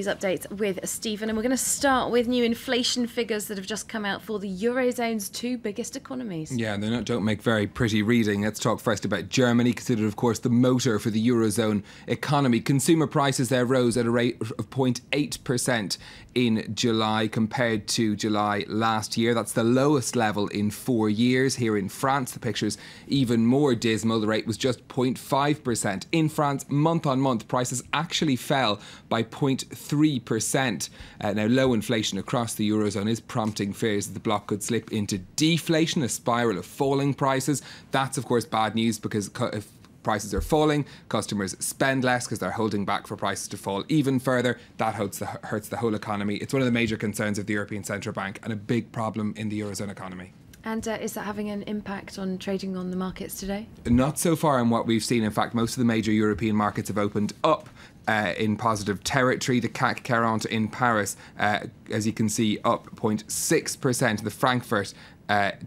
Updates with Stephen, and we're going to start with new inflation figures that have just come out for the Eurozone's two biggest economies. Yeah, they don't make very pretty reading. Let's talk first about Germany, considered, of course, the motor for the Eurozone economy. Consumer prices there rose at a rate of 0.8% in July compared to July last year. That's the lowest level in 4 years. Here in France, the picture's even more dismal. The rate was just 0.5%. In France, month on month, prices actually fell by 0.3%. Now, low inflation across the Eurozone is prompting fears that the bloc could slip into deflation, a spiral of falling prices. That's, of course, bad news, because if prices are falling, customers spend less because they're holding back for prices to fall even further. That hurts the whole economy. It's one of the major concerns of the European Central Bank and a big problem in the Eurozone economy. And is that having an impact on trading on the markets today? Not so far in what we've seen. In fact, most of the major European markets have opened up in positive territory. The CAC 40 in Paris, as you can see, up 0.6%. The Frankfurt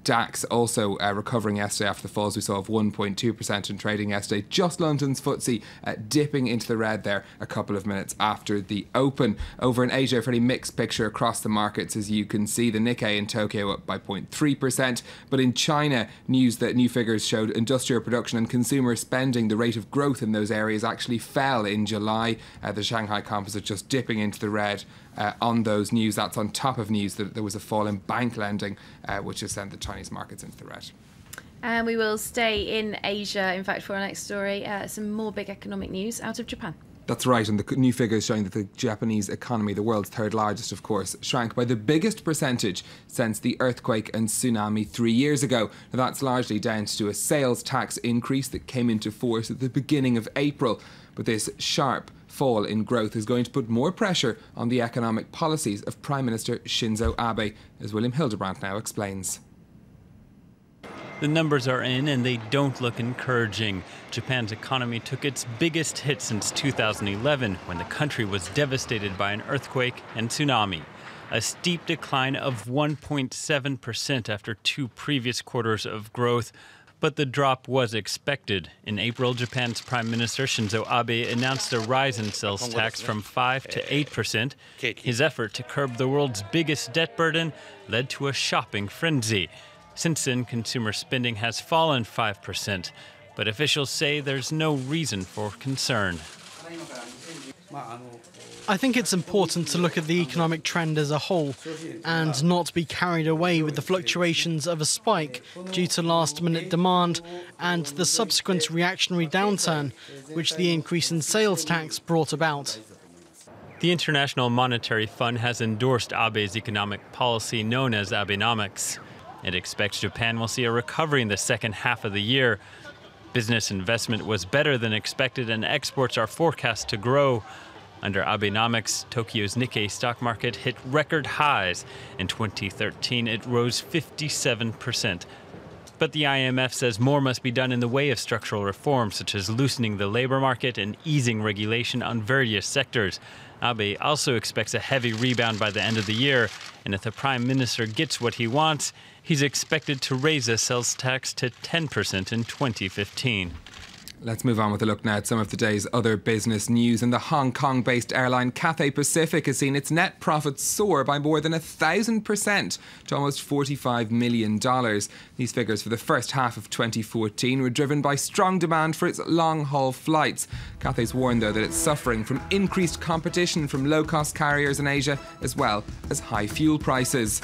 DAX also recovering yesterday after the falls we saw of 1.2% in trading yesterday. Just London's FTSE dipping into the red there a couple of minutes after the open. Over in Asia, a fairly mixed picture across the markets, as you can see. The Nikkei in Tokyo up by 0.3%. But in China, new figures showed industrial production and consumer spending. The rate of growth in those areas actually fell in July. The Shanghai Composite just dipping into the red on those news. That's on top of news that there was a fall in bank lending, which has sent the Chinese markets into the red. And we will stay in Asia, in fact, for our next story. Some more big economic news out of Japan. That's right, and the new figures showing that the Japanese economy, the world's third largest, of course, shrank by the biggest percentage since the earthquake and tsunami 3 years ago. Now, that's largely down to a sales tax increase that came into force at the beginning of April. But this sharp fall in growth is going to put more pressure on the economic policies of Prime Minister Shinzo Abe, as William Hildebrandt now explains. The numbers are in and they don't look encouraging. Japan's economy took its biggest hit since 2011, when the country was devastated by an earthquake and tsunami. A steep decline of 1.7% after 2 previous quarters of growth. But the drop was expected. In April, Japan's Prime Minister Shinzo Abe announced a rise in sales tax from 5% to 8%. His effort to curb the world's biggest debt burden led to a shopping frenzy. Since then, consumer spending has fallen 5%, but officials say there's no reason for concern. I think it's important to look at the economic trend as a whole and not be carried away with the fluctuations of a spike due to last-minute demand and the subsequent reactionary downturn which the increase in sales tax brought about. The International Monetary Fund has endorsed Abe's economic policy known as Abenomics. It expects Japan will see a recovery in the second half of the year. Business investment was better than expected and exports are forecast to grow. Under Abenomics, Tokyo's Nikkei stock market hit record highs. In 2013, it rose 57%. But the IMF says more must be done in the way of structural reforms, such as loosening the labor market and easing regulation on various sectors. Abe also expects a heavy rebound by the end of the year, and if the Prime Minister gets what he wants, he's expected to raise the sales tax to 10% in 2015. Let's move on with a look now at some of today's other business news. And the Hong Kong-based airline Cathay Pacific has seen its net profits soar by more than 1,000% to almost $45 million. These figures for the first half of 2014 were driven by strong demand for its long-haul flights. Cathay's warned, though, that it's suffering from increased competition from low-cost carriers in Asia, as well as high fuel prices.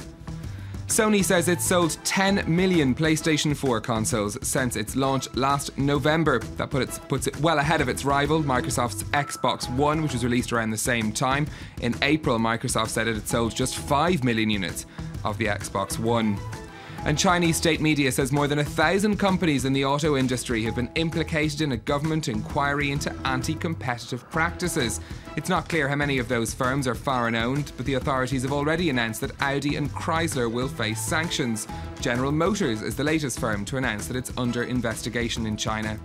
Sony says it's sold 10 million PlayStation 4 consoles since its launch last November. That puts it well ahead of its rival, Microsoft's Xbox One, which was released around the same time. In April, Microsoft said it had sold just 5 million units of the Xbox One. And Chinese state media says more than 1,000 companies in the auto industry have been implicated in a government inquiry into anti-competitive practices. It's not clear how many of those firms are foreign-owned, but the authorities have already announced that Audi and Chrysler will face sanctions. General Motors is the latest firm to announce that it's under investigation in China.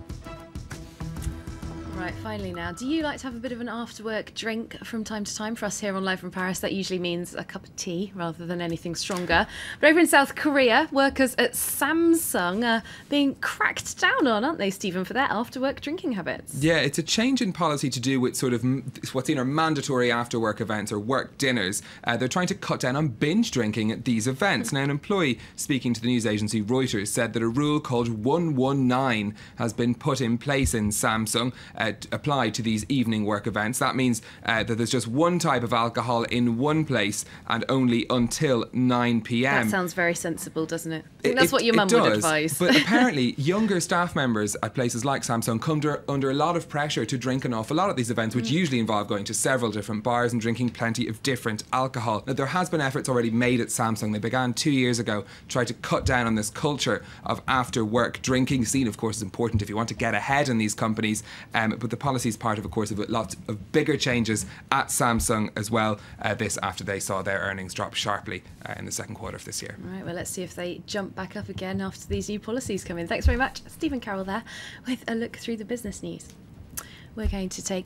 Right, finally now, do you like to have a bit of an after-work drink from time to time? For us here on Live from Paris, that usually means a cup of tea rather than anything stronger. But over in South Korea, workers at Samsung are being cracked down on, aren't they, Stephen, for their after-work drinking habits? Yeah, it's a change in policy to do with sort of what's in our mandatory after-work events or work dinners. They're trying to cut down on binge drinking at these events. Now, an employee speaking to the news agency Reuters said that a rule called 119 has been put in place in Samsung, applied to these evening work events. That means that there's just one type of alcohol in one place and only until 9 p.m. That sounds very sensible, doesn't it? I think that's what your mum would advise. But apparently, younger staff members at places like Samsung come under a lot of pressure to drink an awful lot at these events, which usually involve going to several different bars and drinking plenty of different alcohol. Now, there has been efforts already made at Samsung. They began 2 years ago to try to cut down on this culture of after-work drinking. Scene, of course, is important if you want to get ahead in these companies, but the policy is part of course, of lots of bigger changes at Samsung as well. This after they saw their earnings drop sharply in the second quarter of this year. Right, well, let's see if they jump back up again after these new policies come in. Thanks very much, Stephen Carroll there, with a look through the business news. We're going to take